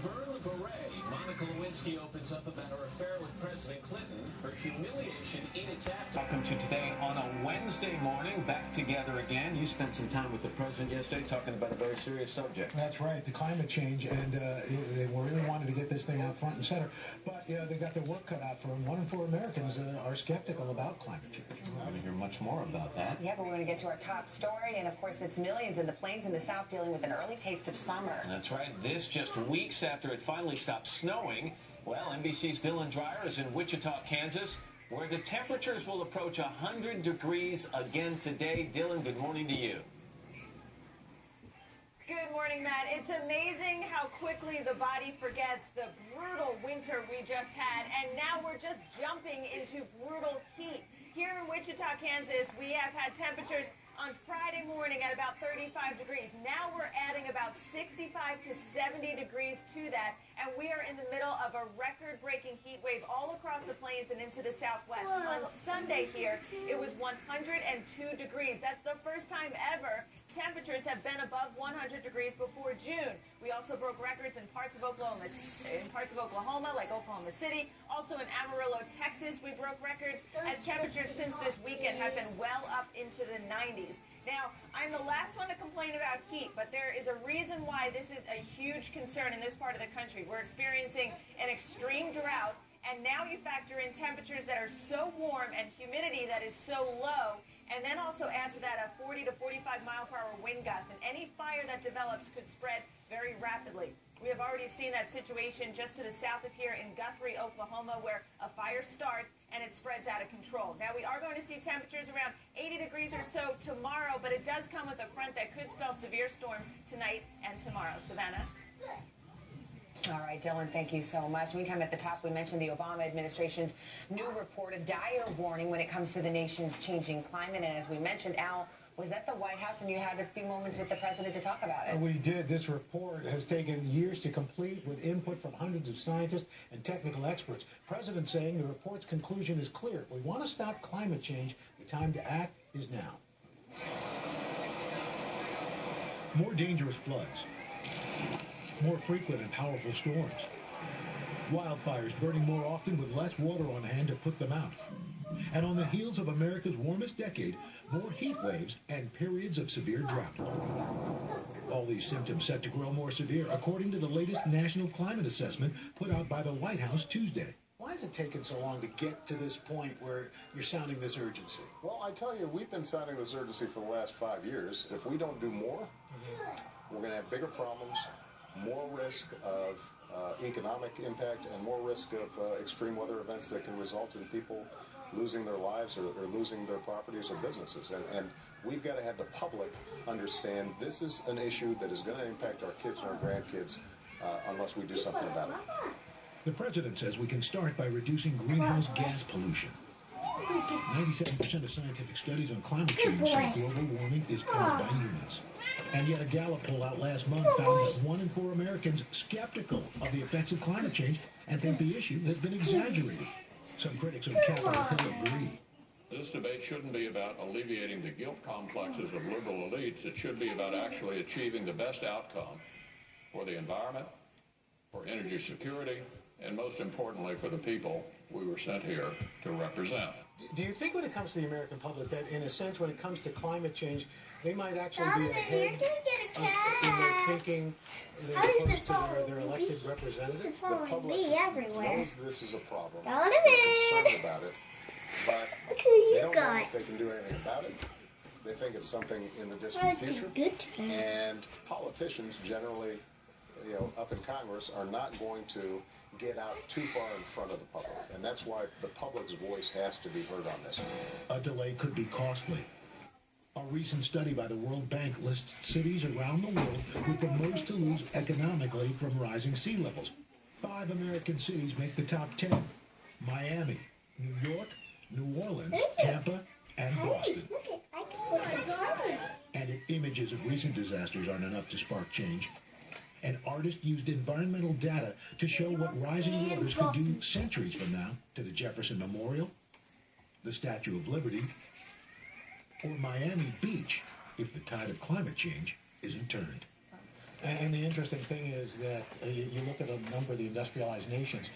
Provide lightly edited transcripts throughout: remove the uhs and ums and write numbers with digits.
Burn the Beret, Monica Lewinsky opens up about her affair with President Clinton, her humiliation in its after. Welcome to Today on a Wednesday morning, back together again. You spent some time with the president yesterday talking about a very serious subject. That's right, the climate change, and they really wanted to get this thing out front and center. But they got their work cut out for them. 1 in 4 Americans are skeptical about climate change. We're going to hear much more about that. Yeah, but we're going to get to our top story, and of course it's millions in the plains in the South dealing with an early taste of summer. That's right. This just weeks after it finally stopped snowing. Well, NBC's Dylan Dreyer is in Wichita, Kansas, where the temperatures will approach 100 degrees again today. Dylan, good morning to you. Good morning, Matt. It's amazing how quickly the body forgets the brutal winter we just had, and now we're just jumping into brutal heat. Here in Wichita, Kansas, we have had temperatures on Friday morning at about 35 degrees. Now we're adding about 65 to 70 degrees to that, and we are in the middle of a record-breaking heat wave all across the plains and into the Southwest. Whoa. On Sunday here, it was 102 degrees. That's the first time ever temperatures have been above 100 degrees before June. We also broke records in parts of Oklahoma, like Oklahoma City. Also in Amarillo, Texas, we broke records as temperatures since this weekend have been well up into the 90s. Now, I'm the last one to complain about heat, but there is a reason why this is a huge concern in this part of the country. We're experiencing an extreme drought, and now you factor in temperatures that are so warm and humidity that is so low, and then also add to that a 40 to 45 mile per hour wind gust, and any fire that develops could spread very rapidly. We have already seen that situation just to the south of here in Guthrie, Oklahoma, where a fire starts and it spreads out of control. Now, we are going to see temperatures around 80 degrees or so tomorrow, but it does come with a front that could spell severe storms tonight and tomorrow. Savannah? All right, Dylan, thank you so much. Meantime, at the top, we mentioned the Obama administration's new report, a dire warning when it comes to the nation's changing climate. And as we mentioned, Al was at the White House, and you had a few moments with the president to talk about it. We did. This report has taken years to complete with input from hundreds of scientists and technical experts. President saying the report's conclusion is clear. If we want to stop climate change, the time to act is now. More dangerous floods. More frequent and powerful storms. Wildfires burning more often with less water on hand to put them out. And on the heels of America's warmest decade, more heat waves and periods of severe drought. All these symptoms set to grow more severe, according to the latest national climate assessment put out by the White House Tuesday. Why has it taken so long to get to this point where you're sounding this urgency? Well, I tell you, we've been sounding this urgency for the last 5 years. If we don't do more, we're going to have bigger problems, more risk of economic impact, and more risk of extreme weather events that can result in people losing their lives or losing their properties or businesses. And we've got to have the public understand this is an issue that is going to impact our kids and our grandkids unless we do something about it. The president says we can start by reducing greenhouse gas pollution. 97% of scientific studies on climate change say global warming is caused by humans. And yet a Gallup poll out last month found that 1 in 4 Americans skeptical of the effects of climate change and think the issue has been exaggerated. Some critics on Capitol Hill agree. This debate shouldn't be about alleviating the guilt complexes of liberal elites. It should be about actually achieving the best outcome for the environment, for energy security, and most importantly for the people we were sent here to represent. Do you think when it comes to the American public that, in a sense, when it comes to climate change, they might actually be ahead in their thinking as opposed to their elected representatives? The public knows this is a problem. They're concerned about it, but they don't know if they can do anything about it. They think it's something in the distant future. And politicians generally, up in Congress, are not going to get out too far in front of the public. And that's why the public's voice has to be heard on this. A delay could be costly. A recent study by the World Bank lists cities around the world with the most to lose economically from rising sea levels. 5 American cities make the top 10. Miami, New York, New Orleans, Tampa, and Boston. And if images of recent disasters aren't enough to spark change, an artist used environmental data to show what rising waters could do centuries from now to the Jefferson Memorial, the Statue of Liberty, or Miami Beach if the tide of climate change isn't turned. And the interesting thing is that you look at a number of the industrialized nations,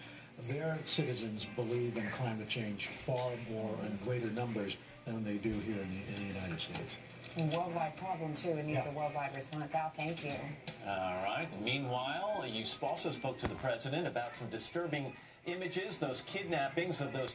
their citizens believe in climate change far more in greater numbers than they do here in the United States. A worldwide problem, too. It needs a worldwide response. Al, thank you. All right. Meanwhile, you also spoke to the president about some disturbing images, those kidnappings of those